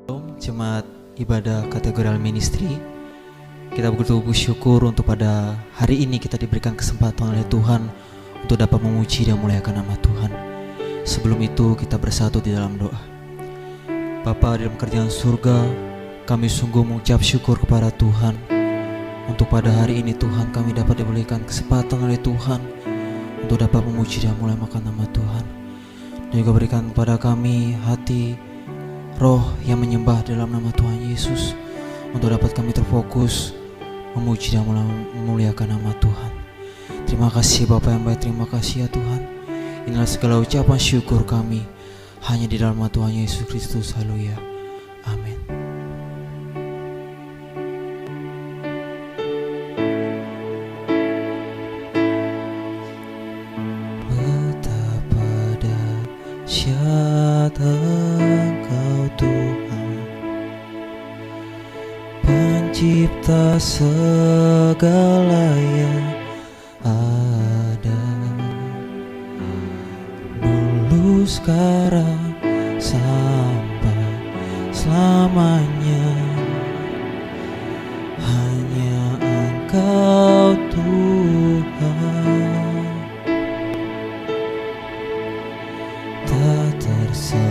Shalom, Jemaat Ibadah Kategorial Ministry. Kita begitu bersyukur untuk pada hari ini kita diberikan kesempatan oleh Tuhan untuk dapat memuji dan memuliakan nama Tuhan. Sebelum itu kita bersatu di dalam doa. Bapa di dalam kerajaan surga, kami sungguh mengucap syukur kepada Tuhan untuk pada hari ini Tuhan kami dapat diberikan kesempatan oleh Tuhan untuk dapat memuji dan memuliakan nama Tuhan. Dan juga berikan kepada kami hati roh yang menyembah dalam nama Tuhan Yesus, untuk dapat kami terfokus memuji dan memuliakan nama Tuhan. Terima kasih Bapa yang baik, terima kasih ya Tuhan. Inilah segala ucapan syukur kami hanya di dalam nama Tuhan Yesus Kristus. Haleluya. Amin. Betapa dahsyat Engkau Tuhan, Pencipta segala yang ada, dulu sekarang sampai selamanya. Hanya Engkau Tuhan, tak terselami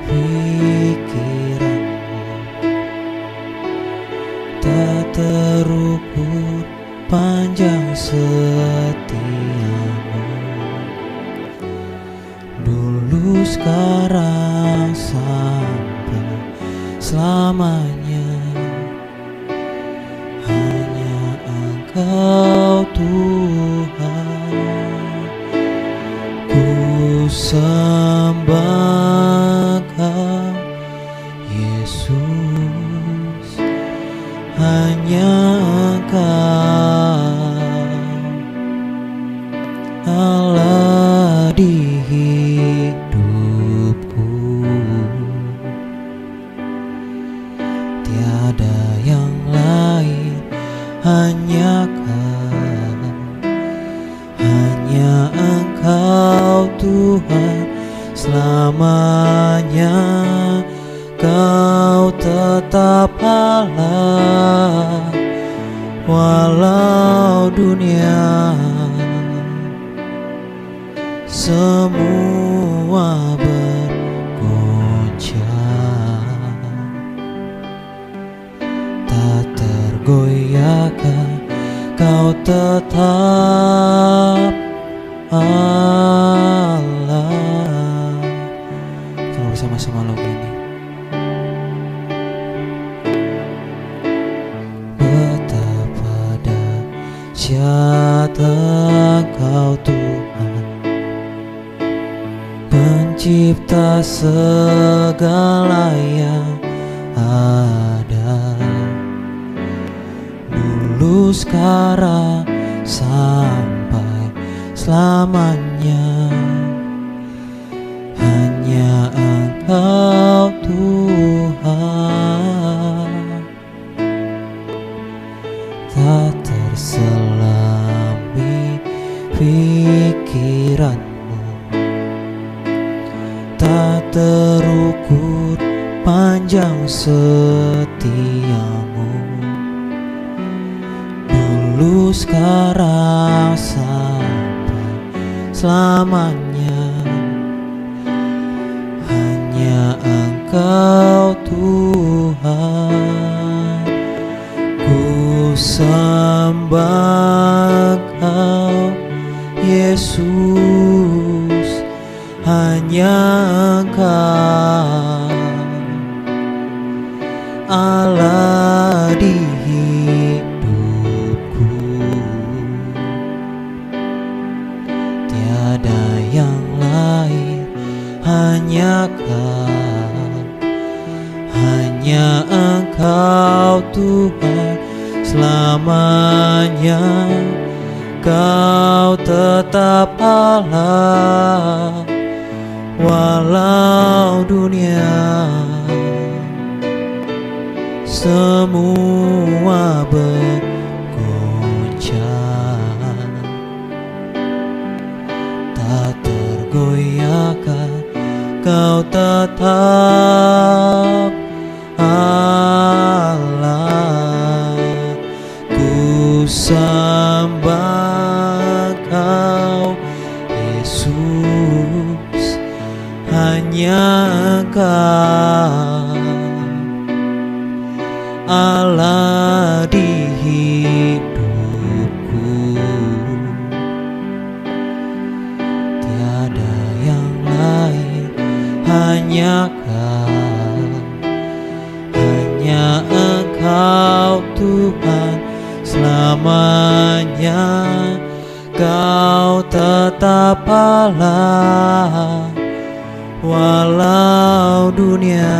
pikiranmu, tak terukur panjang setiamu, dulu sekarang sampai selamanya. Hanya Engkau Tuhan, ku sembah Engkau Yesus. Hanya Engkau Allah di hidupku, tiada yang lain, hanya Kau, hanya Engkau Tuhan selamanya. Kau tetap Allah, walau dunia semua bergoncang, tak tergoyahkan, Kau tetap Allah. Kita bersama-sama lagu ini. Betapa dahsyat Engkau Tuhan, Pencipta segala yang ada, dulu sekarang sampai selamanya. Hanya Engkau Tuhan, tak terselami pikiranmu, tak terukur panjang setiamu, dulu sekarang sampai selamanya. Hanya Engkau Tuhan, ku sembah Engkau Yesus. Hanya Engkau Allah di hidupku, tiada yang lain, hanya Kau, hanya Engkau Tuhan selamanya. Kau tetap Allah, walau dunia semua bergoncang, tak tergoyahkan, Kau tetap Allah. Ku sembah Kau Yesus, hanya Kau Allah di hidupku. Tiada yang lain, hanya Kau, hanya Engkau Tuhan selamanya. Kau tetap Allah walau dunia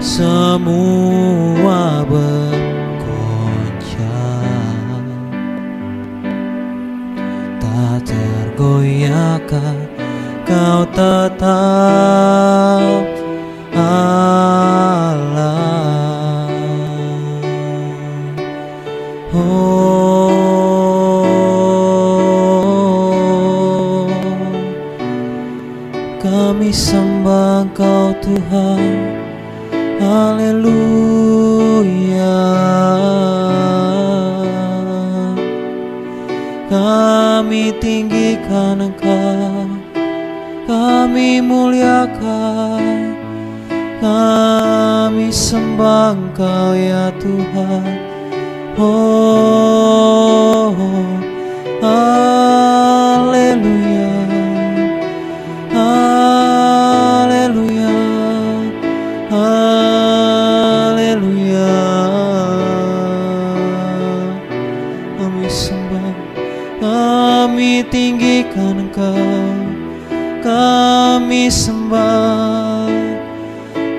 semua bergoncang. Tak tergoyahkan, Kau tetap Allah. Oh, kami sembah Kau Tuhan, haleluya. Kami tinggikan Engkau, kami muliakan, kami sembah Engkau ya Tuhan. Oh, haleluya, haleluya, haleluya. Kami sembah, kami tinggikan Engkau, kami sembah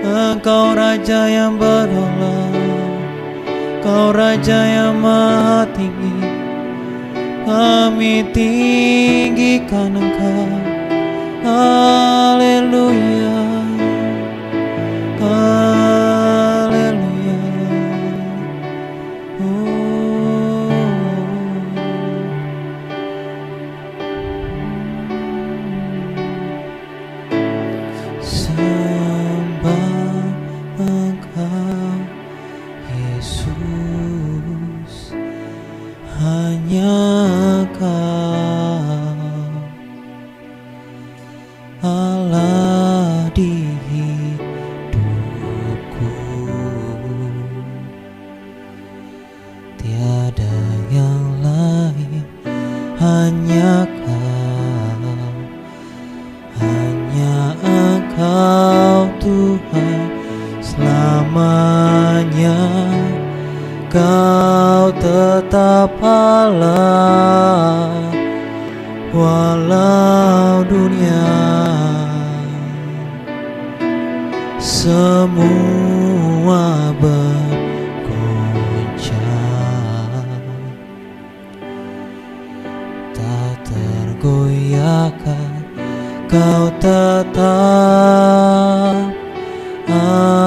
Engkau Raja yang berdaulat, Kau Raja yang maha tinggi. Kami tinggikan Engkau, haleluya, haleluya. Sembah Engkau Yesus, hanya Kau Allah di hidupku. Tiada yang lain, hanya Kau, hanya Engkau Tuhan selamanya. Kau tetap Allah walau dunia semua bergoncang. Tak tergoyahkan, Kau tetap Allah.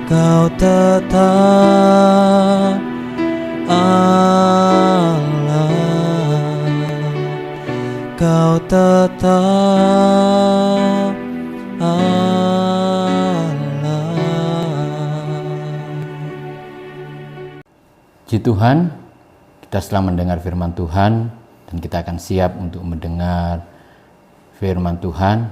Kau tetap Allah. Kau tetap Allah. Puji Tuhan, kita setelah mendengar firman Tuhan dan kita akan siap untuk mendengar firman Tuhan.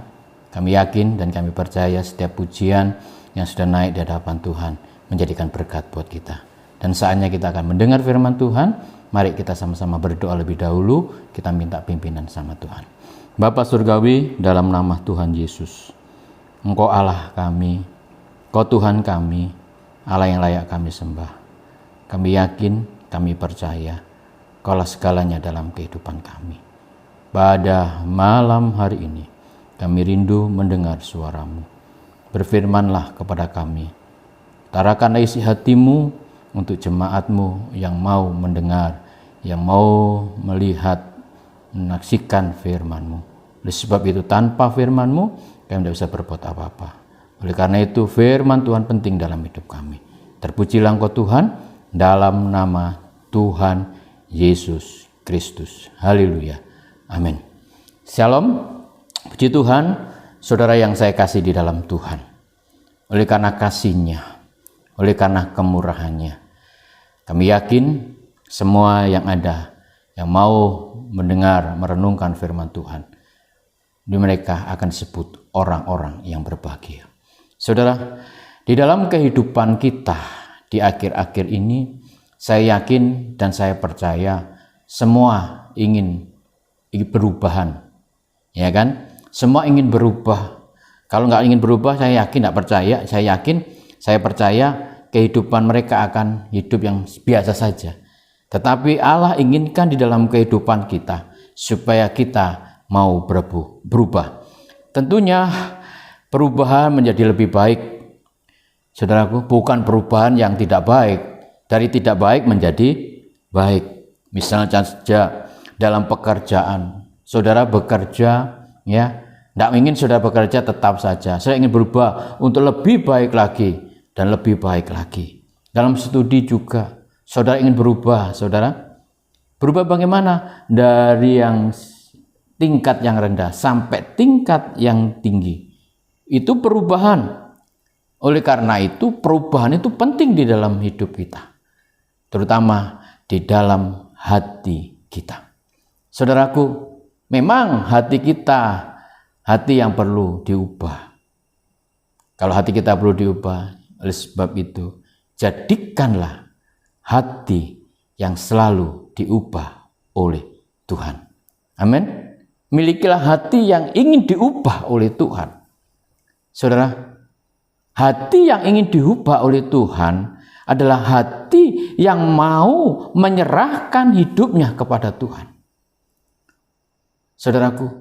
Kami yakin dan kami percaya setiap pujian yang sudah naik di hadapan Tuhan menjadikan berkat buat kita. Dan saatnya kita akan mendengar firman Tuhan. Mari kita sama-sama berdoa lebih dahulu. Kita minta pimpinan sama Tuhan. Bapa Surgawi, dalam nama Tuhan Yesus, Engkau Allah kami, Engkau Tuhan kami, Allah yang layak kami sembah. Kami yakin, kami percaya, Engkaulah segalanya dalam kehidupan kami. Pada malam hari ini, kami rindu mendengar suara-Mu. Berfirmanlah kepada kami, tarakanlah isi hatimu untuk jemaat-Mu yang mau mendengar, yang mau melihat, menyaksikan firman-Mu. Oleh sebab itu tanpa firman-Mu, kami tidak bisa berbuat apa-apa. Oleh karena itu firman Tuhan penting dalam hidup kami. Terpujilah Engkau Tuhan, dalam nama Tuhan Yesus Kristus. Haleluya. Amin. Shalom. Puji Tuhan, saudara yang saya kasih di dalam Tuhan. Oleh karena kasih-Nya, oleh karena kemurahan-Nya, kami yakin semua yang ada, yang mau mendengar, merenungkan firman Tuhan, di mereka akan disebut orang-orang yang berbahagia. Saudara, di dalam kehidupan kita di akhir-akhir ini, saya yakin dan saya percaya semua ingin perubahan, ya kan? Semua ingin berubah. Kalau nggak ingin berubah, saya yakin, nggak percaya, saya percaya kehidupan mereka akan hidup yang biasa saja. Tetapi Allah inginkan di dalam kehidupan kita supaya kita mau berubah. Tentunya perubahan menjadi lebih baik, saudaraku, bukan perubahan yang tidak baik. Dari tidak baik menjadi baik. Misalnya saja dalam pekerjaan, saudara bekerja, ya, tidak ingin saudara bekerja tetap saja. Saya ingin berubah untuk lebih baik lagi dan lebih baik lagi. Dalam studi juga, saudara ingin berubah, saudara. Berubah bagaimana? Dari yang tingkat yang rendah sampai tingkat yang tinggi. Itu perubahan. Oleh karena itu, perubahan itu penting di dalam hidup kita. Terutama di dalam hati kita. Saudaraku, memang hati kita, hati yang perlu diubah. Kalau hati kita perlu diubah, oleh sebab itu, jadikanlah hati yang selalu diubah oleh Tuhan. Amin. Milikilah hati yang ingin diubah oleh Tuhan. Saudara, hati yang ingin diubah oleh Tuhan adalah hati yang mau menyerahkan hidupnya kepada Tuhan. Saudaraku,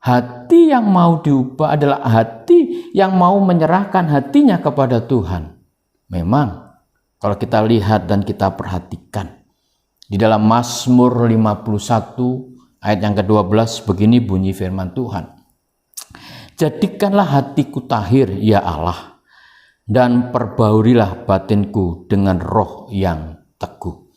hati yang mau diubah adalah hati yang mau menyerahkan hatinya kepada Tuhan. Memang, kalau kita lihat dan kita perhatikan, di dalam Mazmur 51 ayat yang ke-12 begini bunyi firman Tuhan. Jadikanlah hatiku tahir, ya Allah, dan perbaurilah batinku dengan roh yang teguh.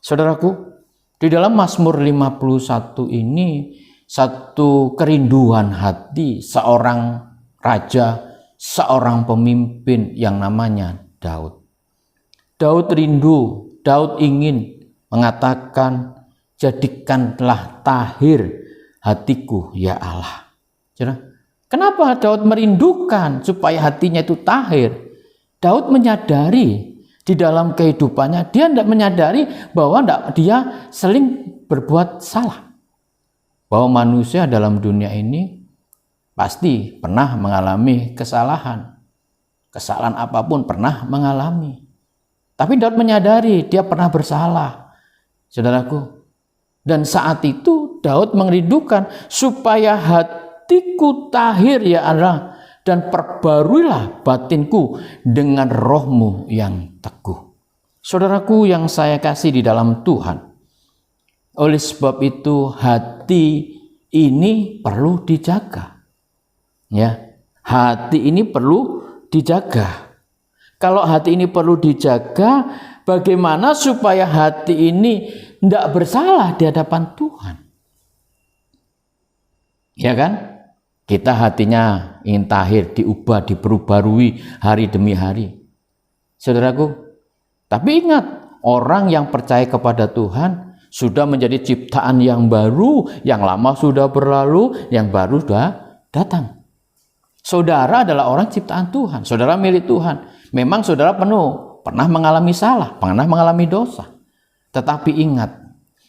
Saudaraku, di dalam Mazmur 51 ini satu kerinduan hati seorang raja, seorang pemimpin yang namanya Daud. Daud rindu, Daud ingin mengatakan, jadikanlah tahir hatiku, ya Allah. Kenapa Daud merindukan supaya hatinya itu tahir? Daud menyadari di dalam kehidupannya, dia tidak menyadari bahwa dia sering berbuat salah. Bahwa manusia dalam dunia ini pasti pernah mengalami kesalahan. Kesalahan apapun pernah mengalami. Tapi Daud menyadari dia pernah bersalah, saudaraku. Dan saat itu Daud merindukan supaya hatiku tahir, ya Allah, dan perbaruilah batinku dengan rohmu yang teguh. Saudaraku yang saya kasih di dalam Tuhan, oleh sebab itu hati ini perlu dijaga. Ya, hati ini perlu dijaga. Kalau hati ini perlu dijaga, bagaimana supaya hati ini tidak bersalah di hadapan Tuhan? Ya kan? Kita hatinya ingin tahir, diubah, diperbarui hari demi hari. Saudaraku, tapi ingat, orang yang percaya kepada Tuhan sudah menjadi ciptaan yang baru, yang lama sudah berlalu, yang baru sudah datang. Saudara adalah orang ciptaan Tuhan, saudara milik Tuhan. Memang saudara pernah mengalami salah, pernah mengalami dosa. Tetapi ingat,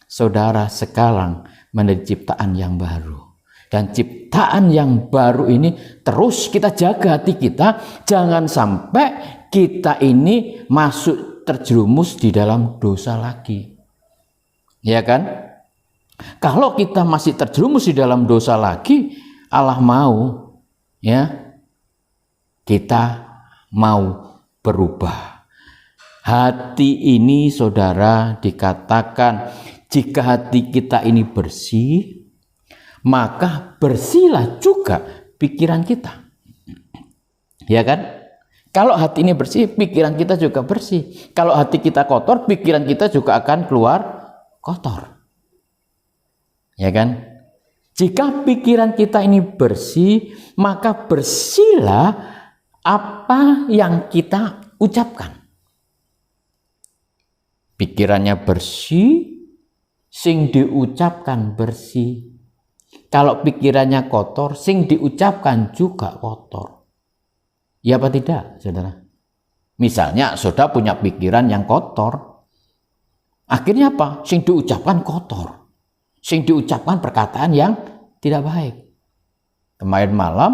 saudara sekarang menjadi ciptaan yang baru. Dan ciptaan yang baru ini terus kita jaga hati kita. Jangan sampai kita ini masuk terjerumus di dalam dosa lagi. Ya kan? Kalau kita masih terjerumus di dalam dosa lagi, Allah mau, ya, kita mau berubah. Hati ini, saudara, dikatakan jika hati kita ini bersih, maka bersihlah juga pikiran kita. Ya kan? Kalau hati ini bersih, pikiran kita juga bersih. Kalau hati kita kotor, pikiran kita juga akan keluar kotor. Ya kan? Jika pikiran kita ini bersih, maka bersihlah apa yang kita ucapkan. Pikirannya bersih, sing diucapkan bersih. Kalau pikirannya kotor, sing diucapkan juga kotor. Ya apa tidak, saudara? Misalnya, saudara punya pikiran yang kotor. Akhirnya apa? Sing diucapkan kotor. Sing diucapkan perkataan yang tidak baik. Kemarin malam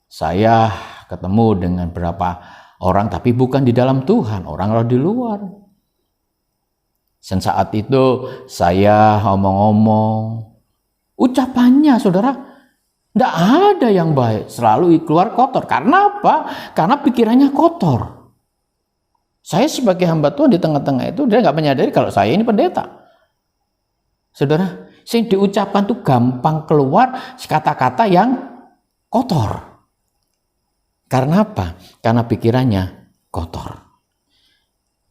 saya ketemu dengan beberapa orang, tapi bukan di dalam Tuhan, orang di luar. Dan saat itu saya ngomong-ngomong, ucapannya saudara tidak ada yang baik, selalu keluar kotor. Karena apa? Karena pikirannya kotor. Saya sebagai hamba Tuhan di tengah-tengah itu, dia nggak menyadari kalau saya ini pendeta. Saudara, sing diucapkan tuh gampang keluar kata-kata yang kotor. Karena apa? Karena pikirannya kotor.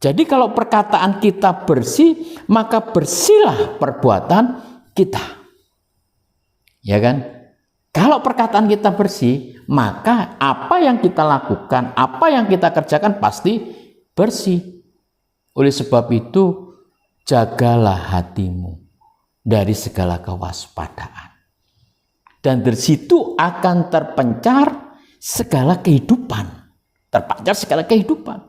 Jadi kalau perkataan kita bersih, maka bersihlah perbuatan kita. Ya kan? Kalau perkataan kita bersih, maka apa yang kita lakukan, apa yang kita kerjakan pasti bersih. Oleh sebab itu, jagalah hatimu dari segala kewaspadaan. Dan dari situ akan terpencar segala kehidupan. Terpancar segala kehidupan.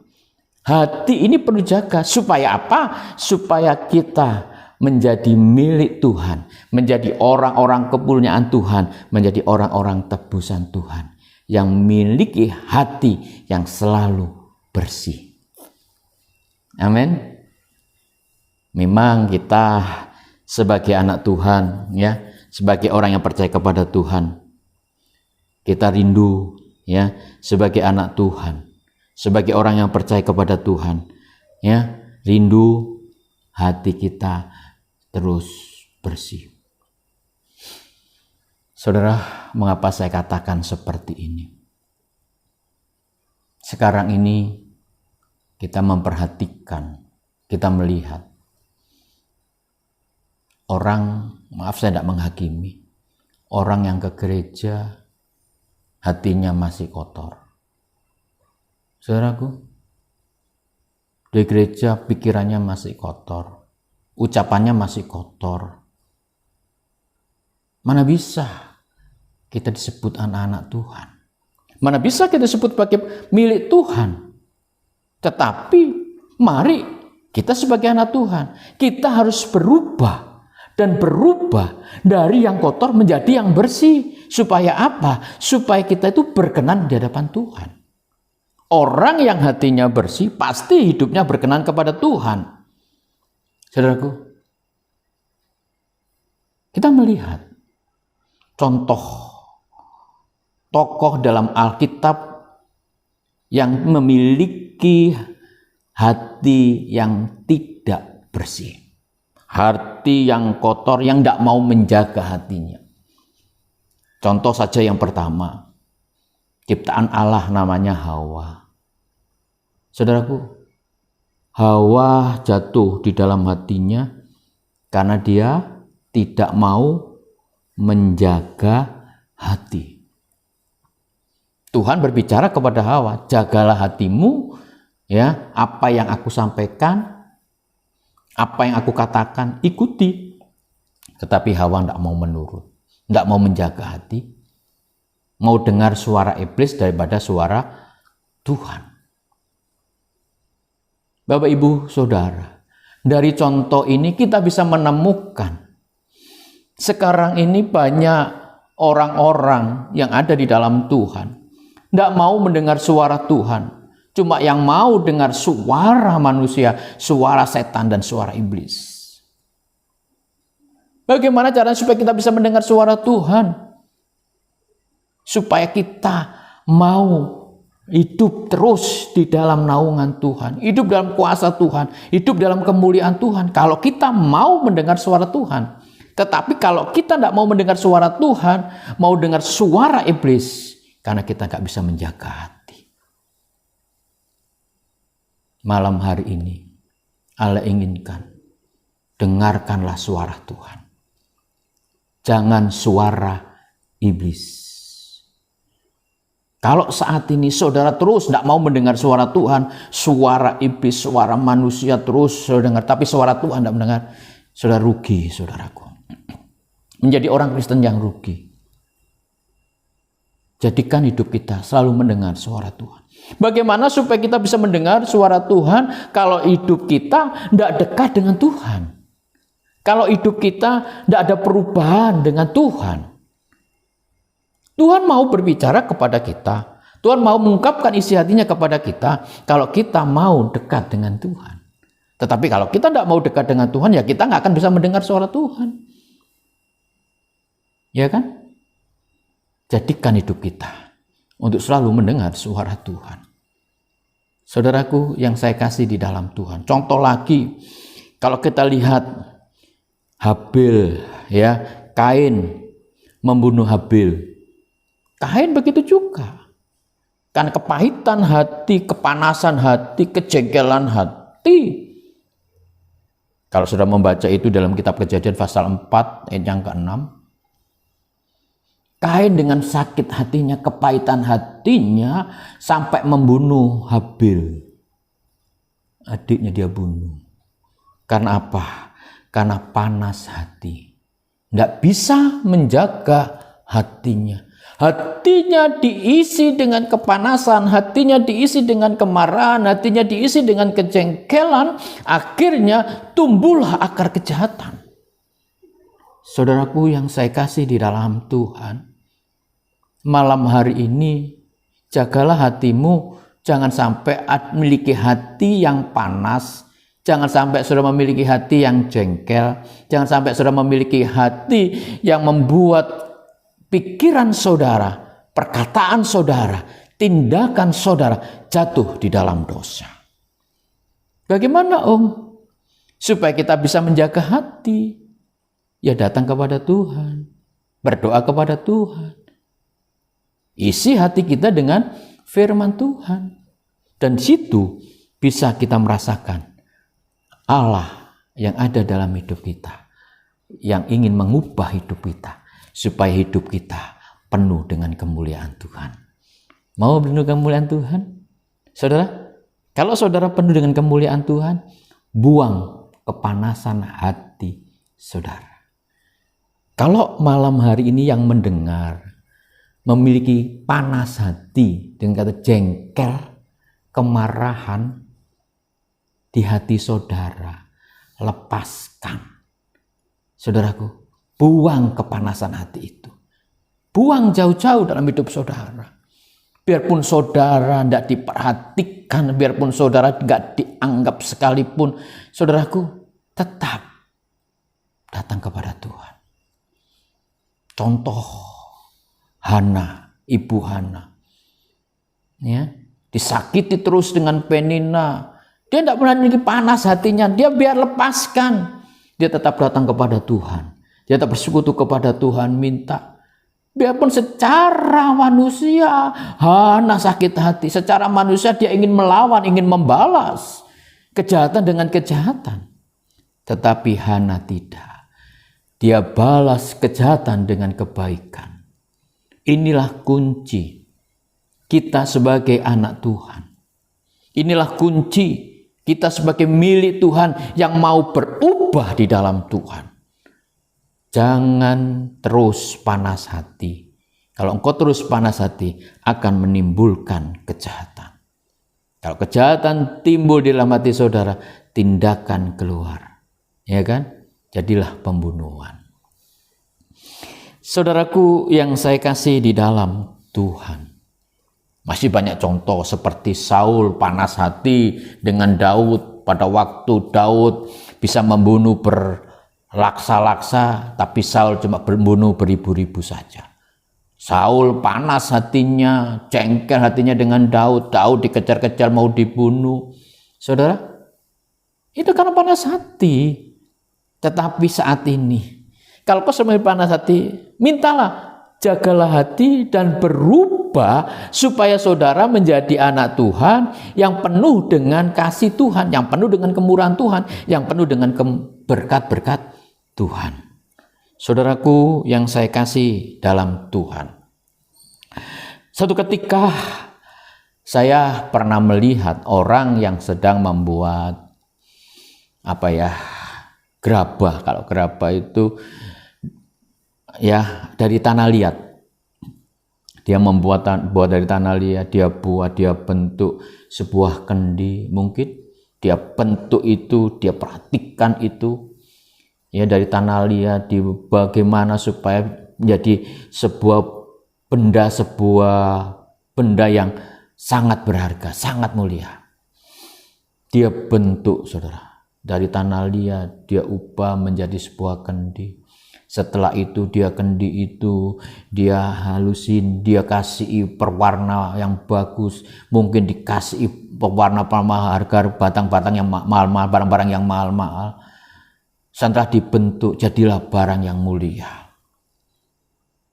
Hati ini perlu jaga. Supaya apa? Supaya kita menjadi milik Tuhan. Menjadi orang-orang kepunyaan Tuhan. Menjadi orang-orang tebusan Tuhan. Yang memiliki hati yang selalu bersih. Amin. Memang kita sebagai anak Tuhan, ya, sebagai orang yang percaya kepada Tuhan, kita rindu, ya, sebagai anak Tuhan, sebagai orang yang percaya kepada Tuhan, ya, rindu hati kita terus bersih. Saudara, mengapa saya katakan seperti ini? Sekarang ini kita memperhatikan, kita melihat orang, maaf saya tidak menghakimi, orang yang ke gereja hatinya masih kotor. Saudaraku, di gereja pikirannya masih kotor, ucapannya masih kotor. Mana bisa kita disebut anak-anak Tuhan? Mana bisa kita disebut sebagai milik Tuhan? Tetapi mari kita sebagai anak Tuhan, kita harus berubah dan berubah dari yang kotor menjadi yang bersih. Supaya apa? Supaya kita itu berkenan di hadapan Tuhan. Orang yang hatinya bersih pasti hidupnya berkenan kepada Tuhan. Saudaraku, kita melihat contoh tokoh dalam Alkitab yang memiliki hati yang tidak bersih. Hati yang kotor, yang tidak mau menjaga hatinya. Contoh saja yang pertama, ciptaan Allah namanya Hawa. Saudaraku, Hawa jatuh di dalam hatinya karena dia tidak mau menjaga hati. Tuhan berbicara kepada Hawa, jagalah hatimu, ya, apa yang aku sampaikan, apa yang aku katakan, ikuti. Tetapi Hawa tidak mau menurut, tidak mau menjaga hati, mau dengar suara iblis daripada suara Tuhan. Bapak, Ibu, Saudara, dari contoh ini kita bisa menemukan sekarang ini banyak orang-orang yang ada di dalam Tuhan tidak mau mendengar suara Tuhan, cuma yang mau dengar suara manusia, suara setan dan suara iblis. Bagaimana caranya supaya kita bisa mendengar suara Tuhan? Supaya kita mau hidup terus di dalam naungan Tuhan, hidup dalam kuasa Tuhan, hidup dalam kemuliaan Tuhan. Kalau kita mau mendengar suara Tuhan. Tetapi kalau kita tidak mau mendengar suara Tuhan, mau dengar suara iblis, karena kita nggak bisa menjaga hati. Malam hari ini, Allah inginkan, dengarkanlah suara Tuhan. jangan suara iblis. Kalau saat ini saudara terus tidak mau mendengar suara Tuhan, suara iblis, suara manusia terus saudara dengar, tapi suara Tuhan tidak mendengar, saudara rugi, saudaraku. Menjadi orang Kristen yang rugi. Jadikan hidup kita selalu mendengar suara Tuhan. Bagaimana supaya kita bisa mendengar suara Tuhan kalau hidup kita tidak dekat dengan Tuhan? Kalau hidup kita tidak ada perubahan dengan Tuhan? Tuhan mau berbicara kepada kita. Tuhan mau mengungkapkan isi hatinya kepada kita kalau kita mau dekat dengan Tuhan. Tetapi kalau kita tidak mau dekat dengan Tuhan, ya kita nggak akan bisa mendengar suara Tuhan. Ya kan? Jadikan hidup kita untuk selalu mendengar suara Tuhan. Saudaraku yang saya kasih di dalam Tuhan. Contoh lagi, kalau kita lihat Habil, ya, Kain membunuh Habil. Kain begitu juga. Kan kepahitan hati, kepanasan hati, kejengkelan hati. Kalau sudah membaca itu dalam kitab Kejadian pasal 4 ayat yang ke-6. Kain dengan sakit hatinya, kepahitan hatinya sampai membunuh Habil. Adiknya dia bunuh. Karena apa? Karena panas hati. Tidak bisa menjaga hatinya. Hatinya diisi dengan kepanasan, hatinya diisi dengan kemarahan, hatinya diisi dengan kejengkelan, akhirnya tumbuhlah akar kejahatan. Saudaraku yang saya kasih di dalam Tuhan, malam hari ini jagalah hatimu, jangan sampai memiliki hati yang panas, jangan sampai saudara memiliki hati yang jengkel, jangan sampai saudara memiliki hati yang membuat pikiran saudara, perkataan saudara, tindakan saudara jatuh di dalam dosa. Bagaimana supaya kita bisa menjaga hati? Ya datang kepada Tuhan, berdoa kepada Tuhan. Isi hati kita dengan firman Tuhan. Dan di situ bisa kita merasakan Allah yang ada dalam hidup kita, yang ingin mengubah hidup kita, supaya hidup kita penuh dengan kemuliaan Tuhan. Mau penuh kemuliaan Tuhan? Saudara, kalau saudara penuh dengan kemuliaan Tuhan, buang kepanasan hati saudara. Kalau malam hari ini yang mendengar memiliki panas hati dengan kata jengkel, kemarahan di hati saudara, lepaskan. Saudaraku, buang kepanasan hati itu. Buang jauh-jauh dalam hidup saudara. Biarpun saudara tidak diperhatikan, biarpun saudara tidak dianggap sekalipun, saudaraku tetap datang kepada Tuhan. Contoh Hana, ibu Hana, ya, disakiti terus dengan Penina. Dia tidak pernah memiliki panas hatinya. Dia biar lepaskan. Dia tetap datang kepada Tuhan. Dia tetap bersekutu kepada Tuhan, minta. Biarpun secara manusia Hana sakit hati, secara manusia dia ingin melawan, ingin membalas kejahatan dengan kejahatan. Tetapi Hana tidak. Dia balas kejahatan dengan kebaikan. Inilah kunci kita sebagai anak Tuhan. Inilah kunci kita sebagai milik Tuhan yang mau berubah di dalam Tuhan. Jangan terus panas hati. Kalau engkau terus panas hati, akan menimbulkan kejahatan. Kalau kejahatan timbul di dalam hati saudara, tindakan keluar. Ya kan? Jadilah pembunuhan. Saudaraku yang saya kasih di dalam Tuhan. Masih banyak contoh seperti Saul panas hati dengan Daud. Pada waktu Daud bisa membunuh laksa-laksa, tapi Saul cuma membunuh beribu-ribu saja. Saul panas hatinya, jengkel hatinya dengan Daud. Daud dikejar-kejar mau dibunuh. Saudara, itu karena panas hati. Tetapi saat ini, kalau kau semakin panas hati, mintalah, jagalah hati dan berubah supaya saudara menjadi anak Tuhan yang penuh dengan kasih Tuhan, yang penuh dengan kemurahan Tuhan, yang penuh dengan berkat-berkat Tuhan. Saudaraku yang saya kasih dalam Tuhan, suatu ketika saya pernah melihat orang yang sedang membuat gerabah. Kalau gerabah itu ya dari tanah liat. Dia buat dari tanah liat, dia bentuk sebuah kendi, mungkin dia bentuk itu, dia perhatikan itu ya dari tanah liat, di bagaimana supaya menjadi sebuah benda yang sangat berharga, sangat mulia. Dia bentuk, saudara, dari tanah liat, dia ubah menjadi sebuah kendi. Setelah itu kendi itu dia halusin, dia kasih perwarna yang bagus, mungkin dikasih pewarna harga batang-batang yang mahal-mahal, barang-barang yang mahal-mahal. Setelah dibentuk jadilah barang yang mulia.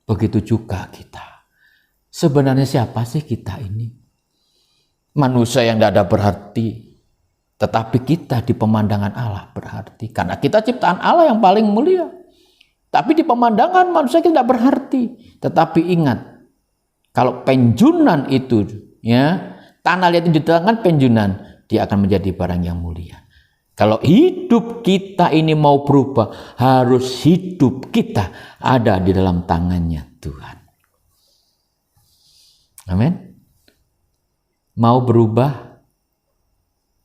Begitu juga kita. Sebenarnya siapa sih kita ini? Manusia yang tidak ada berarti, tetapi kita di pemandangan Allah berarti. Karena kita ciptaan Allah yang paling mulia. Tapi di pemandangan manusia kita tidak berarti. Tetapi ingat, kalau penjunan itu, ya tanah liat di tangan penjunan, dia akan menjadi barang yang mulia. Kalau hidup kita ini mau berubah, harus hidup kita ada di dalam tangannya Tuhan. Amin. Mau berubah,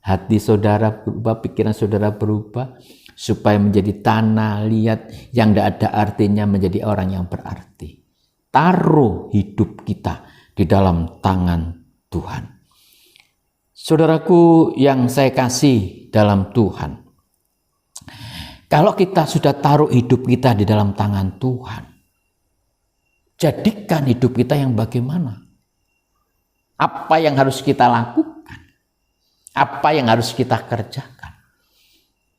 hati saudara berubah, pikiran saudara berubah, supaya menjadi tanah liat yang tidak ada artinya menjadi orang yang berarti. Taruh hidup kita di dalam tangan Tuhan. Saudaraku yang saya kasih dalam Tuhan, kalau kita sudah taruh hidup kita di dalam tangan Tuhan, jadikan hidup kita yang bagaimana? Apa yang harus kita lakukan? Apa yang harus kita kerjakan?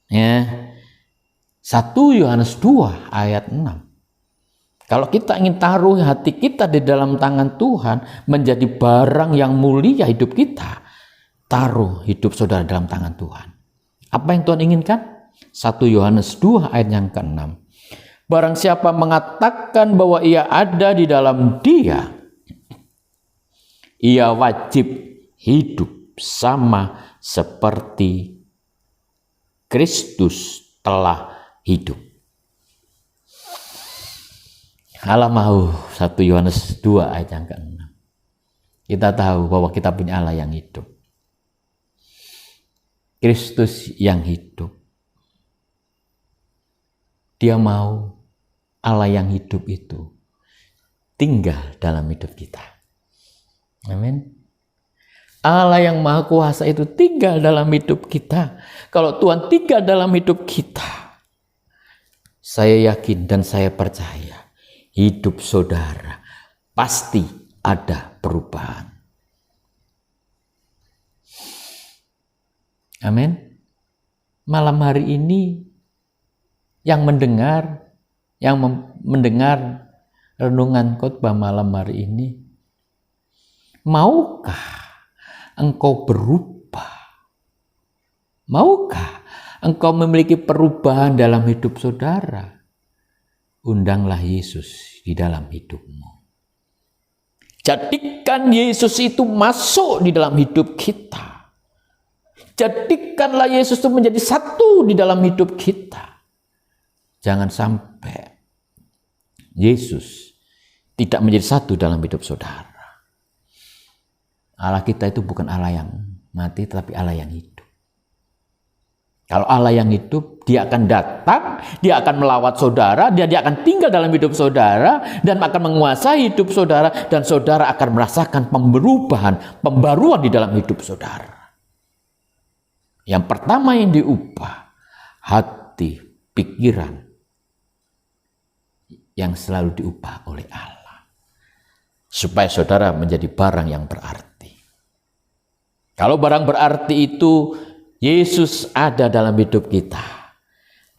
Ya, 1 Yohanes 2 ayat 6. Kalau kita ingin taruh hati kita di dalam tangan Tuhan, menjadi barang yang mulia hidup kita, taruh hidup saudara dalam tangan Tuhan. Apa yang Tuhan inginkan? 1 Yohanes 2 ayat yang ke-6. Barang siapa mengatakan bahwa ia ada di dalam Dia, ia wajib hidup sama seperti Kristus telah hidup. Allah mau 1 Yohanes 2 ayat yang ke-6. Kita tahu bahwa kita punya Allah yang hidup. Kristus yang hidup. Dia mau Allah yang hidup itu tinggal dalam hidup kita. Amin. Allah yang Maha Kuasa itu tinggal dalam hidup kita. Kalau Tuhan tinggal dalam hidup kita, saya yakin dan saya percaya hidup saudara pasti ada perubahan. Amin. Malam hari ini yang mendengar renungan khotbah malam hari ini, maukah engkau berubah? Maukah engkau memiliki perubahan dalam hidup saudara? Undanglah Yesus di dalam hidupmu. Jadikan Yesus itu masuk di dalam hidup kita. Jadikanlah Yesus itu menjadi satu di dalam hidup kita. Jangan sampai Yesus tidak menjadi satu dalam hidup saudara. Allah kita itu bukan Allah yang mati, tetapi Allah yang hidup. Kalau Allah yang hidup, Dia akan datang, Dia akan melawat saudara, Dia akan tinggal dalam hidup saudara, dan akan menguasai hidup saudara, dan saudara akan merasakan pembaruan di dalam hidup saudara. Yang pertama yang diubah, hati, pikiran yang selalu diubah oleh Allah. Supaya saudara menjadi barang yang berarti. Kalau barang berarti itu Yesus ada dalam hidup kita.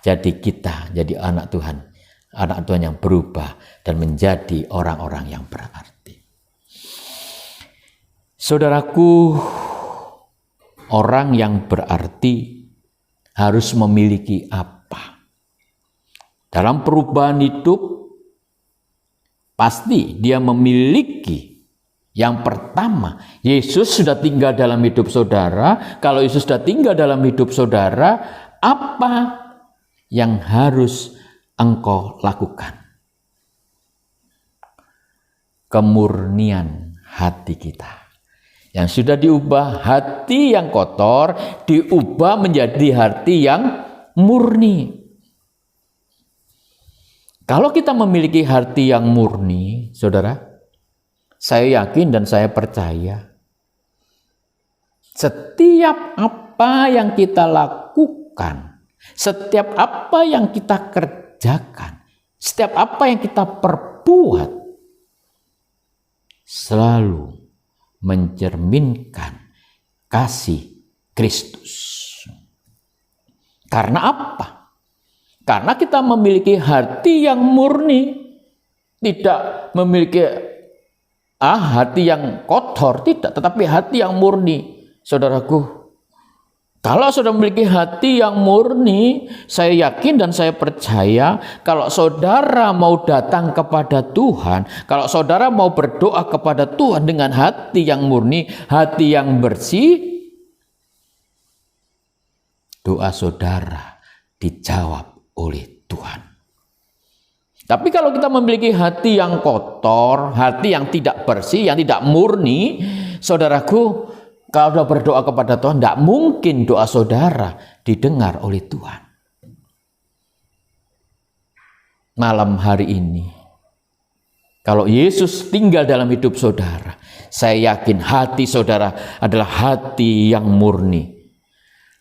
Jadi kita jadi anak Tuhan yang berubah dan menjadi orang-orang yang berarti. Saudaraku, orang yang berarti harus memiliki apa? dalam perubahan hidup, pasti dia memiliki yang pertama, Yesus sudah tinggal dalam hidup saudara. Kalau Yesus sudah tinggal dalam hidup saudara, apa yang harus engkau lakukan? Kemurnian hati kita. Yang sudah diubah, hati yang kotor diubah menjadi hati yang murni. Kalau kita memiliki hati yang murni, saudara, saya yakin dan saya percaya, setiap apa yang kita lakukan, setiap apa yang kita kerjakan, setiap apa yang kita perbuat, selalu mencerminkan kasih Kristus. Karena apa? Karena kita memiliki hati yang murni, tidak memiliki hati yang kotor, tidak, tetapi hati yang murni. Saudaraku, kalau saudara memiliki hati yang murni, saya yakin dan saya percaya, kalau saudara mau datang kepada Tuhan, kalau saudara mau berdoa kepada Tuhan dengan hati yang murni, hati yang bersih, doa saudara dijawab oleh Tuhan. Tapi kalau kita memiliki hati yang kotor, hati yang tidak bersih, yang tidak murni, saudaraku, kalau sudah berdoa kepada Tuhan, tidak mungkin doa saudara didengar oleh Tuhan. Malam hari ini, kalau Yesus tinggal dalam hidup saudara, saya yakin hati saudara adalah hati yang murni.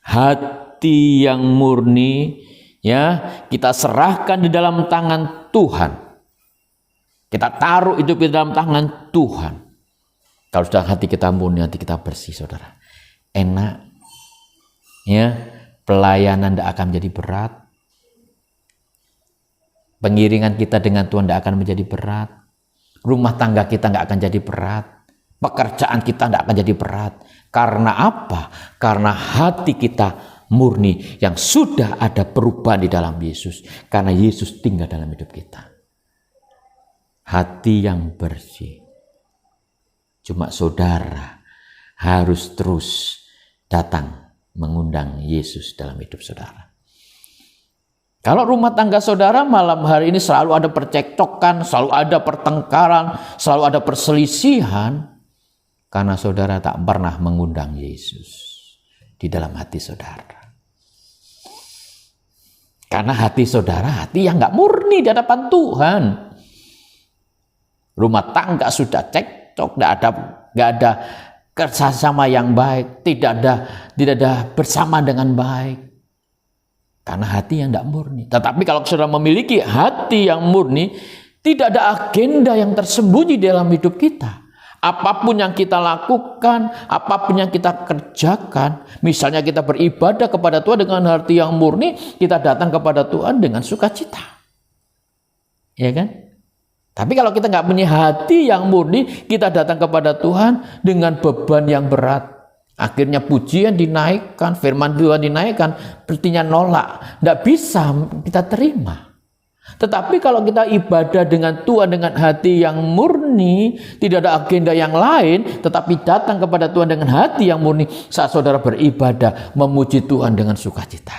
Hati yang murni, ya, kita serahkan di dalam tangan Tuhan. Kita taruh hidup di dalam tangan Tuhan. Kalau sudah hati kita murni, hati kita bersih, saudara, enak, ya, pelayanan tidak akan menjadi berat, pengiringan kita dengan Tuhan tidak akan menjadi berat, rumah tangga kita nggak akan jadi berat, pekerjaan kita tidak akan jadi berat. Karena apa? Karena hati kita murni, yang sudah ada perubahan di dalam Yesus, karena Yesus tinggal dalam hidup kita. Hati yang bersih. Cuma saudara harus terus datang mengundang Yesus dalam hidup saudara. Kalau rumah tangga saudara malam hari ini selalu ada percekcokan, selalu ada pertengkaran, selalu ada perselisihan, karena saudara tak pernah mengundang Yesus di dalam hati saudara. Karena hati saudara hati yang gak murni di hadapan Tuhan. Rumah tangga sudah cekcok, gak ada kerjasama yang baik, tidak ada bersama dengan baik. Karena hati yang tidak murni. Tetapi kalau saudara memiliki hati yang murni, tidak ada agenda yang tersembunyi dalam hidup kita. Apapun yang kita lakukan, apapun yang kita kerjakan, misalnya kita beribadah kepada Tuhan dengan hati yang murni, kita datang kepada Tuhan dengan sukacita. Ya kan? Tapi kalau kita nggak punya hati yang murni, kita datang kepada Tuhan dengan beban yang berat. Akhirnya pujian dinaikkan, firman Tuhan dinaikkan, sepertinya nolak. Nggak bisa kita terima. Tetapi kalau kita ibadah dengan Tuhan dengan hati yang murni, tidak ada agenda yang lain, tetapi datang kepada Tuhan dengan hati yang murni, saat saudara beribadah, memuji Tuhan dengan sukacita.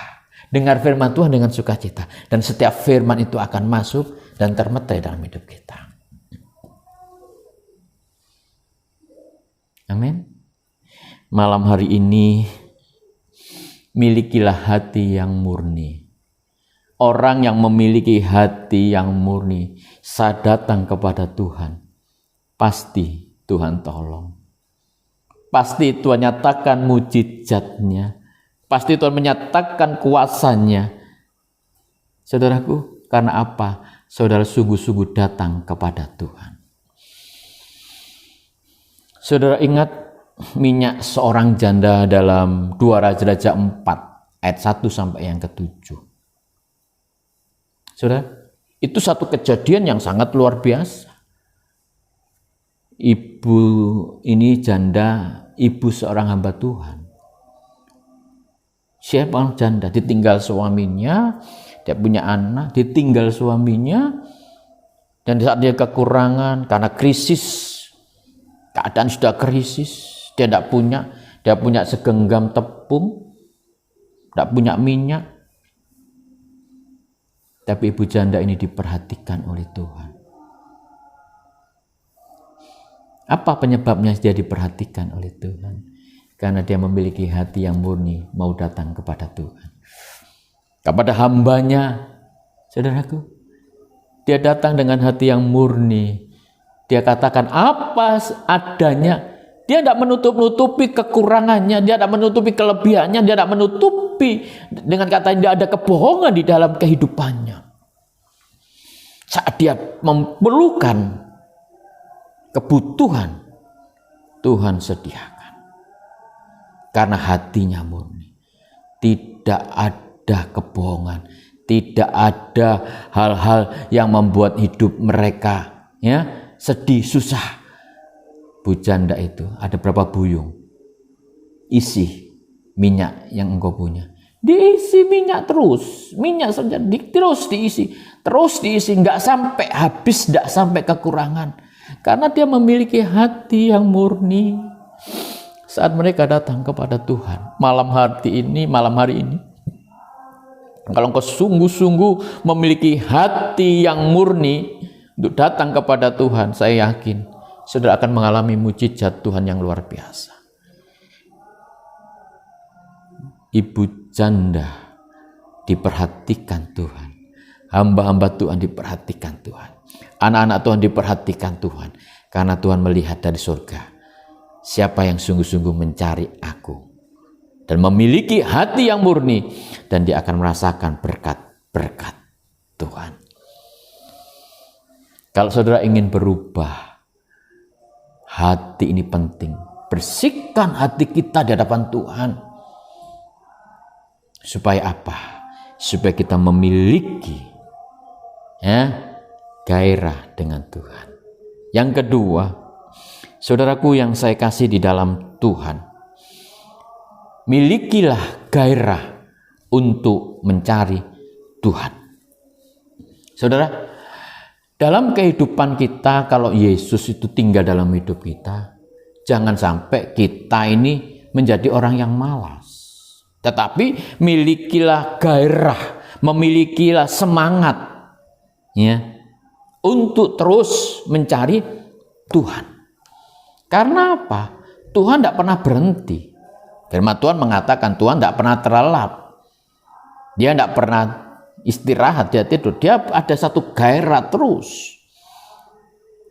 Dengar firman Tuhan dengan sukacita. Dan setiap firman itu akan masuk dan termetai dalam hidup kita. Amin. Malam hari ini, milikilah hati yang murni. Orang yang memiliki hati yang murni, saat datang kepada Tuhan, pasti Tuhan tolong. Pasti Tuhan nyatakan mujizatnya. Pasti Tuhan menyatakan kuasanya. Saudaraku, karena apa? Saudara sungguh-sungguh datang kepada Tuhan. Saudara ingat minyak seorang janda dalam 2 Raja-Raja 4 ayat 1 sampai yang ke-7. Saudara, itu satu kejadian yang sangat luar biasa. Ibu ini janda, ibu seorang hamba Tuhan. Siapa janda? Ditinggal suaminya, dia punya anak, ditinggal suaminya, dan saat dia kekurangan karena krisis, keadaan sudah krisis, dia punya segenggam tepung, tidak punya minyak. Tapi ibu janda ini diperhatikan oleh Tuhan. Apa penyebabnya dia diperhatikan oleh Tuhan? Karena dia memiliki hati yang murni, mau datang kepada Tuhan. Kepada hambanya, saudaraku, dia datang dengan hati yang murni. Dia katakan apa adanya. Dia tidak menutup-nutupi kekurangannya, dia tidak menutupi kelebihannya, dia tidak menutupi dengan kata tidak ada kebohongan di dalam kehidupannya. Saat dia memerlukan kebutuhan, Tuhan sediakan. Karena hatinya murni. Tidak ada kebohongan, tidak ada hal-hal yang membuat hidup mereka sedih, susah. Bu janda itu ada berapa buyung? Isi minyak yang engkau punya. Diisi minyak terus, minyak saja terus diisi, nggak sampai habis, nggak sampai kekurangan. Karena dia memiliki hati yang murni. Saat mereka datang kepada Tuhan malam hari ini, kalau engkau sungguh-sungguh memiliki hati yang murni untuk datang kepada Tuhan, saya yakin saudara akan mengalami mujizat Tuhan yang luar biasa. Ibu janda diperhatikan Tuhan, hamba-hamba Tuhan diperhatikan Tuhan, anak-anak Tuhan diperhatikan Tuhan, karena Tuhan melihat dari surga. Siapa yang sungguh-sungguh mencari aku dan memiliki hati yang murni, dan dia akan merasakan berkat-berkat Tuhan. Kalau saudara ingin berubah, hati ini penting. Bersihkan hati kita di hadapan Tuhan. Supaya apa? Supaya kita memiliki gairah dengan Tuhan. Yang kedua, saudaraku yang saya kasih di dalam Tuhan, milikilah gairah untuk mencari Tuhan. Saudara, dalam kehidupan kita, kalau Yesus itu tinggal dalam hidup kita, jangan sampai kita ini menjadi orang yang malas. Tetapi milikilah gairah, memilikilah semangat untuk terus mencari Tuhan. Karena apa? Tuhan tidak pernah berhenti. Firman Tuhan mengatakan Tuhan tidak pernah terlelap. Dia tidak pernah istirahat, dia tidur. Dia ada satu gairah terus.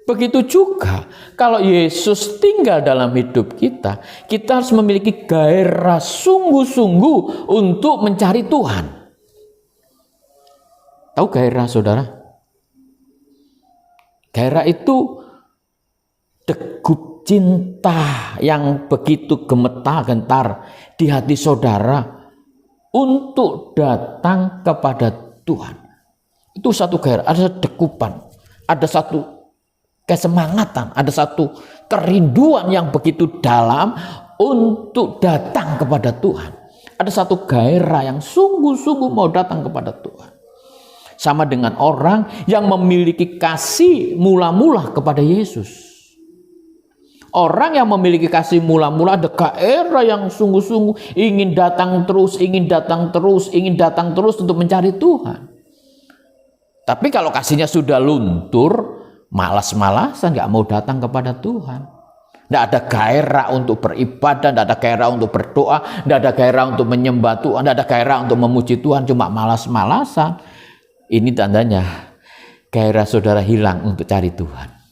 Begitu juga kalau Yesus tinggal dalam hidup kita, kita harus memiliki gairah sungguh-sungguh untuk mencari Tuhan. Tahu gairah, saudara? Gairah itu degup cinta yang begitu gemetar-gentar di hati saudara untuk datang kepada Tuhan. Itu satu gairah, ada degupan, ada satu kesemangatan, ada satu kerinduan yang begitu dalam untuk datang kepada Tuhan. Ada satu gairah yang sungguh-sungguh mau datang kepada Tuhan. Sama dengan orang yang memiliki kasih mula-mula kepada Yesus. Orang yang memiliki kasih mula-mula ada gairah yang sungguh-sungguh ingin datang terus untuk mencari Tuhan. Tapi kalau kasihnya sudah luntur, malas-malasan, gak mau datang kepada Tuhan. Tidak ada gairah untuk beribadah, tidak ada gairah untuk berdoa, tidak ada gairah untuk menyembah Tuhan, tidak ada gairah untuk memuji Tuhan, cuma malas-malasan. Ini tandanya gairah saudara hilang untuk cari Tuhan.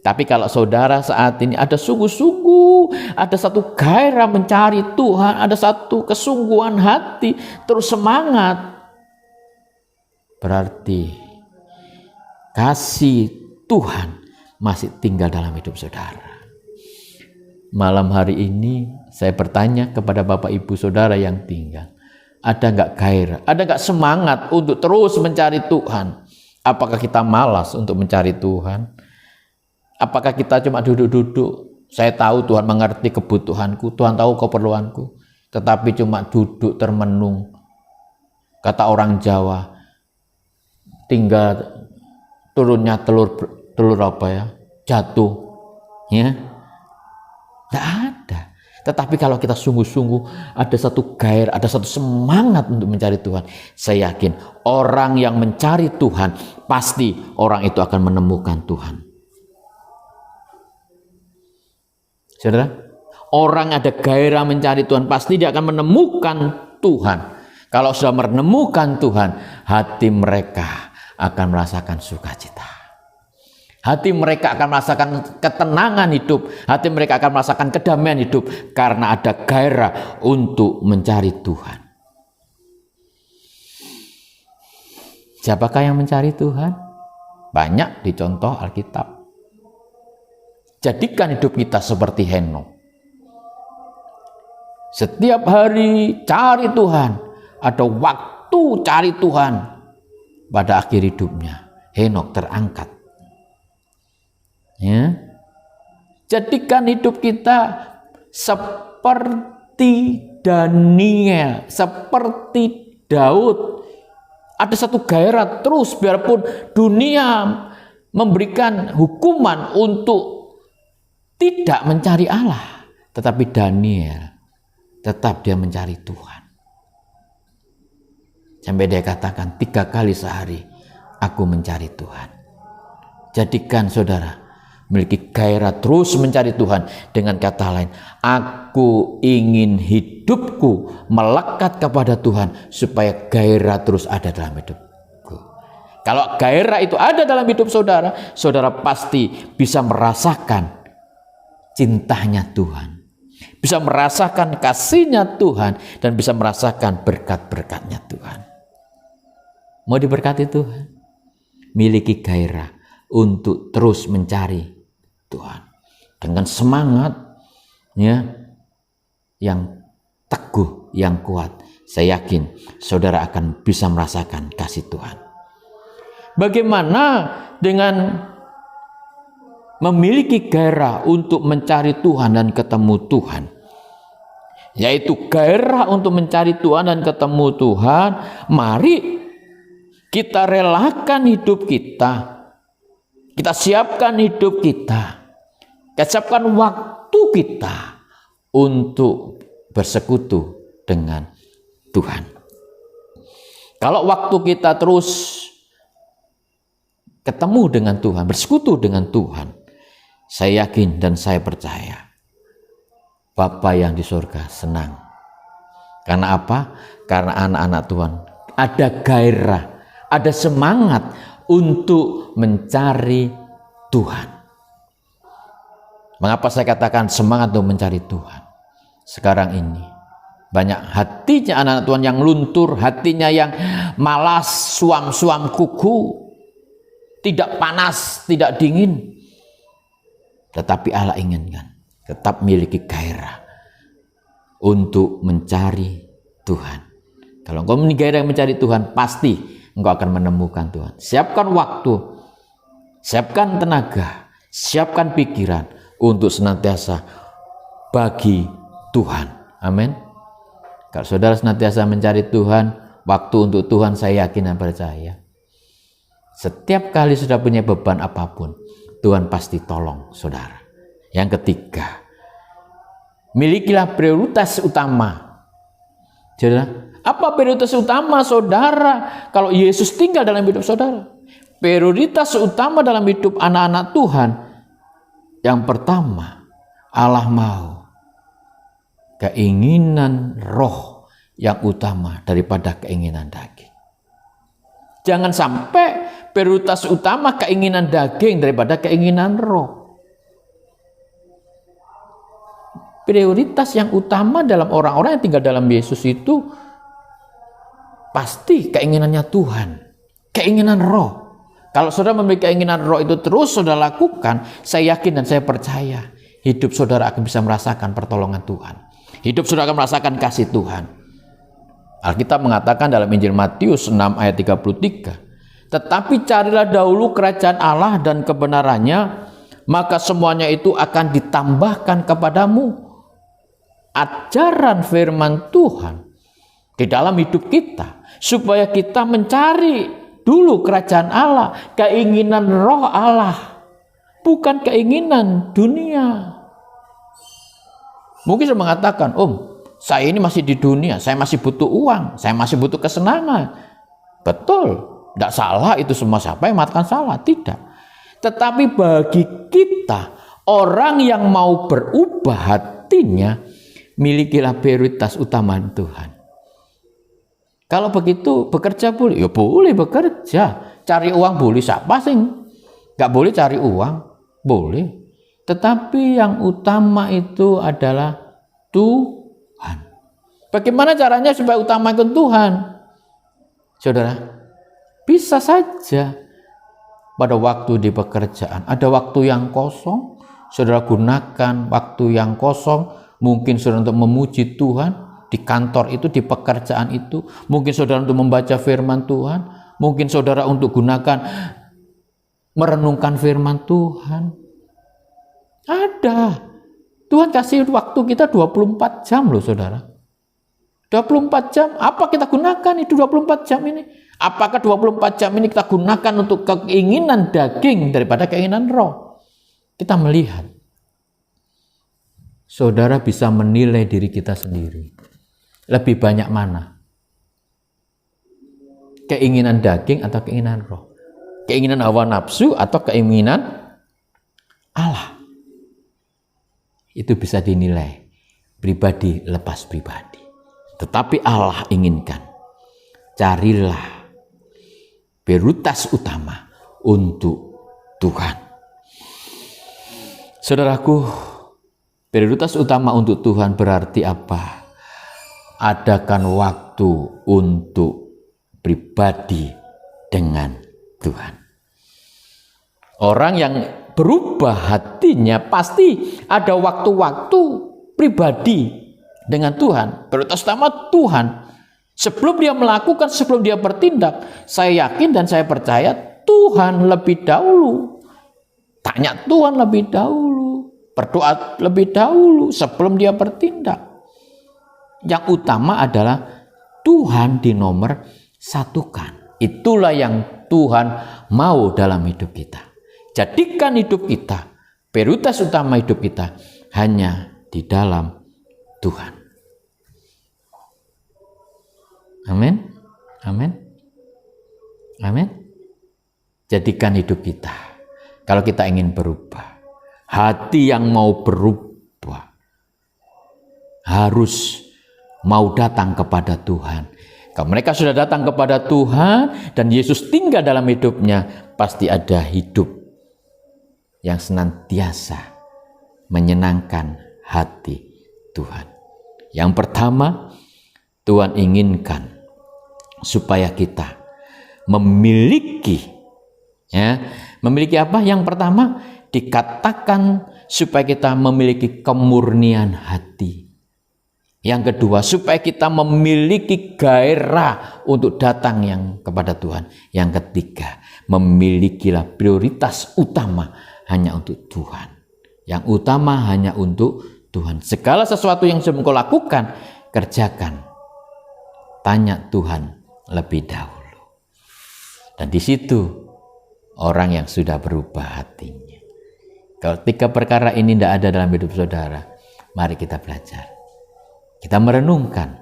Tapi kalau saudara saat ini ada sungguh-sungguh, ada satu gairah mencari Tuhan, ada satu kesungguhan hati, terus semangat, berarti kasih Tuhan masih tinggal dalam hidup saudara. Malam hari ini saya bertanya kepada Bapak Ibu Saudara yang tinggal, ada nggak gairah, ada nggak semangat untuk terus mencari Tuhan? Apakah kita malas untuk mencari Tuhan? Apakah kita cuma duduk-duduk? Saya tahu Tuhan mengerti kebutuhanku, Tuhan tahu keperluanku. tetapi cuma duduk termenung. Kata orang Jawa, tinggal turunnya telur apa ya? Jatuh. Ya. Tidak ada. Tetapi kalau kita sungguh-sungguh ada satu gairah, ada satu semangat untuk mencari Tuhan, saya yakin orang yang mencari Tuhan pasti orang itu akan menemukan Tuhan. Saudara, orang ada gairah mencari Tuhan pasti dia akan menemukan Tuhan. Kalau sudah menemukan Tuhan, hati mereka akan merasakan sukacita. Hati mereka akan merasakan ketenangan hidup. Hati mereka akan merasakan kedamaian hidup. Karena ada gairah untuk mencari Tuhan. Siapakah yang mencari Tuhan? Banyak dicontoh Alkitab. Jadikan hidup kita seperti Henokh. Setiap hari cari Tuhan. Ada waktu cari Tuhan. Pada akhir hidupnya, Henokh terangkat. Ya. Jadikan hidup kita seperti Daniel, seperti Daud. Ada satu gairah terus, biarpun dunia memberikan hukuman untuk tidak mencari Allah, tetapi Daniel tetap dia mencari Tuhan. Sampai dia katakan 3 kali sehari aku mencari Tuhan. Jadikan saudara memiliki gairah terus mencari Tuhan. Dengan kata lain, aku ingin hidupku melekat kepada Tuhan supaya gairah terus ada dalam hidupku. Kalau gairah itu ada dalam hidup saudara, saudara pasti bisa merasakan cintanya Tuhan, bisa merasakan kasihnya Tuhan, dan bisa merasakan berkat-berkatnya Tuhan. Mau diberkati Tuhan? Miliki gairah untuk terus mencari Tuhan dengan semangat ya yang teguh, yang kuat. Saya yakin saudara akan bisa merasakan kasih Tuhan. Bagaimana dengan memiliki gairah untuk mencari Tuhan dan ketemu Tuhan? Yaitu gairah untuk mencari Tuhan dan ketemu Tuhan. Mari kita relakan hidup kita. Kita siapkan hidup kita. Kita siapkan waktu kita untuk bersekutu dengan Tuhan. Kalau waktu kita terus ketemu dengan Tuhan, bersekutu dengan Tuhan, saya yakin dan saya percaya Bapa yang di surga senang. Karena apa? Karena anak-anak Tuhan ada gairah, ada semangat untuk mencari Tuhan. Mengapa saya katakan semangat untuk mencari Tuhan? Sekarang ini banyak hatinya anak-anak Tuhan yang luntur, hatinya yang malas, suam-suam kuku, tidak panas, tidak dingin. Tetapi Allah inginkan tetap miliki gairah untuk mencari Tuhan. Kalau engkau memiliki gairah mencari Tuhan, pasti engkau akan menemukan Tuhan. Siapkan waktu, siapkan tenaga, siapkan pikiran untuk senantiasa bagi Tuhan. Amin. Kalau saudara senantiasa mencari Tuhan, waktu untuk Tuhan, saya yakin dan percaya, setiap kali sudah punya beban apapun, Tuhan pasti tolong saudara. Yang ketiga, milikilah prioritas utama. Saudara, apa prioritas utama saudara kalau Yesus tinggal dalam hidup saudara? Prioritas utama dalam hidup anak-anak Tuhan, yang pertama, Allah mau keinginan roh yang utama daripada keinginan daging. Jangan sampai prioritas utama keinginan daging daripada keinginan roh. Prioritas yang utama dalam orang-orang yang tinggal dalam Yesus itu pasti keinginannya Tuhan, keinginan roh. Kalau saudara memiliki keinginan roh itu terus saudara lakukan, saya yakin dan saya percaya hidup saudara akan bisa merasakan pertolongan Tuhan. Hidup saudara akan merasakan kasih Tuhan. Alkitab mengatakan dalam Injil Matius 6 ayat 33, tetapi carilah dahulu kerajaan Allah dan kebenarannya, maka semuanya itu akan ditambahkan kepadamu. ajaran firman Tuhan di dalam hidup kita, supaya kita mencari dulu kerajaan Allah, keinginan roh Allah, bukan keinginan dunia. Mungkin saya mengatakan, saya ini masih di dunia, saya masih butuh uang, saya masih butuh kesenangan. Betul, tidak salah itu semua. Siapa yang mengatakan salah? Tidak. Tetapi bagi kita, orang yang mau berubah hatinya, milikilah prioritas utama Tuhan. Kalau begitu, bekerja boleh? Ya boleh bekerja. Cari uang boleh, siapa sih nggak boleh cari uang? Boleh. Tetapi yang utama itu adalah Tuhan. Bagaimana caranya supaya utamakan Tuhan? Saudara, bisa saja pada waktu di pekerjaan, ada waktu yang kosong, saudara gunakan waktu yang kosong, mungkin saudara untuk memuji Tuhan, di kantor itu, di pekerjaan itu, mungkin saudara untuk membaca firman Tuhan, mungkin saudara untuk gunakan merenungkan firman Tuhan. Ada. Tuhan kasih waktu kita 24 jam loh saudara. 24 jam, apa kita gunakan itu 24 jam ini? Apakah 24 jam ini kita gunakan untuk keinginan daging daripada keinginan roh? Kita melihat. Saudara bisa menilai diri kita sendiri. Lebih banyak mana? Keinginan daging atau keinginan roh? Keinginan hawa nafsu atau keinginan Allah? Itu bisa dinilai pribadi lepas pribadi. Tetapi Allah inginkan, carilah prioritas utama untuk Tuhan. Saudaraku, prioritas utama untuk Tuhan berarti apa? Adakan waktu untuk pribadi dengan Tuhan. Orang yang berubah hatinya pasti ada waktu-waktu pribadi dengan Tuhan. Prioritas utama Tuhan. Sebelum dia melakukan, sebelum dia bertindak, saya yakin dan saya percaya Tuhan lebih dahulu. Tanya Tuhan lebih dahulu, berdoa lebih dahulu sebelum dia bertindak. Yang utama adalah Tuhan dinomor satukan. Itulah yang Tuhan mau dalam hidup kita. Jadikan hidup kita, prioritas utama hidup kita hanya di dalam Tuhan. Amin. Amin. Amin. Jadikan hidup kita. Kalau kita ingin berubah, hati yang mau berubah harus mau datang kepada Tuhan. Kalau mereka sudah datang kepada Tuhan dan Yesus tinggal dalam hidupnya, pasti ada hidup yang senantiasa menyenangkan hati Tuhan. Yang pertama, Tuhan inginkan supaya kita memiliki apa? Yang pertama dikatakan supaya kita memiliki kemurnian hati. Yang kedua, supaya kita memiliki gairah untuk datang kepada Tuhan. Yang ketiga, memilikilah prioritas utama hanya untuk Tuhan. Yang utama hanya untuk Tuhan. Segala sesuatu yang sudah engkau lakukan, kerjakan. Tanya Tuhan lebih dahulu. Dan di situ orang yang sudah berubah hatinya. Kalau tiga perkara ini tidak ada dalam hidup saudara, mari kita belajar. Kita merenungkan,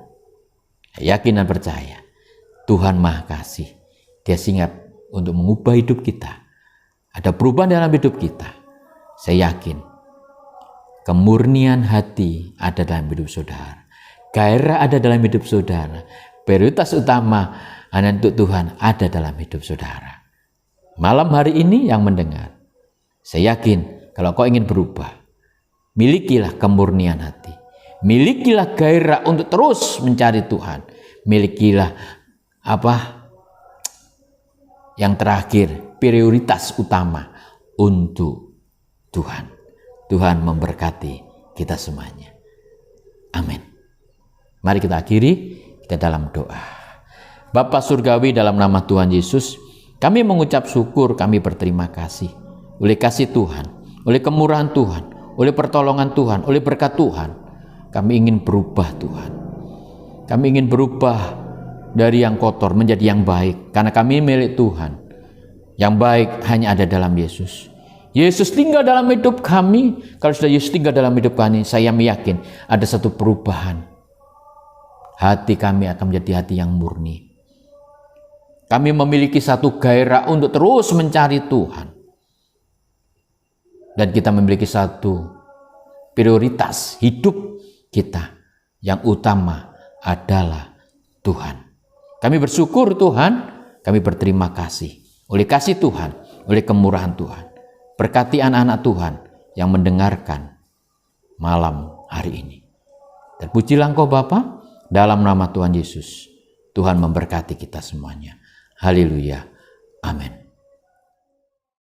yakin dan percaya Tuhan Maha Kasih. Dia siap untuk mengubah hidup kita. Ada perubahan dalam hidup kita. Saya yakin kemurnian hati ada dalam hidup saudara. Gairah ada dalam hidup saudara. Prioritas utama hanya untuk Tuhan ada dalam hidup saudara. Malam hari ini yang mendengar, saya yakin kalau kau ingin berubah, milikilah kemurnian hati. Milikilah gairah untuk terus mencari Tuhan. Milikilah yang terakhir, prioritas utama untuk Tuhan. Tuhan memberkati kita semuanya. Amin. Mari kita akhiri kita dalam doa. Bapa Surgawi, dalam nama Tuhan Yesus, kami mengucap syukur, kami berterima kasih oleh kasih Tuhan, oleh kemurahan Tuhan, oleh pertolongan Tuhan, oleh berkat Tuhan. Kami ingin berubah Tuhan. Kami ingin berubah dari yang kotor menjadi yang baik. Karena kami milik Tuhan. Yang baik hanya ada dalam Yesus. Yesus tinggal dalam hidup kami. Kalau sudah Yesus tinggal dalam hidup kami, saya yakin ada satu perubahan. Hati kami akan menjadi hati yang murni. Kami memiliki satu gairah untuk terus mencari Tuhan. Dan kita memiliki satu prioritas hidup kita. Yang utama adalah Tuhan. Kami bersyukur Tuhan, kami berterima kasih. Oleh kasih Tuhan, oleh kemurahan Tuhan. Berkati anak-anak Tuhan yang mendengarkan malam hari ini. Terpujilah Engkau Bapa, dalam nama Tuhan Yesus. Tuhan memberkati kita semuanya. Haleluya. Amin.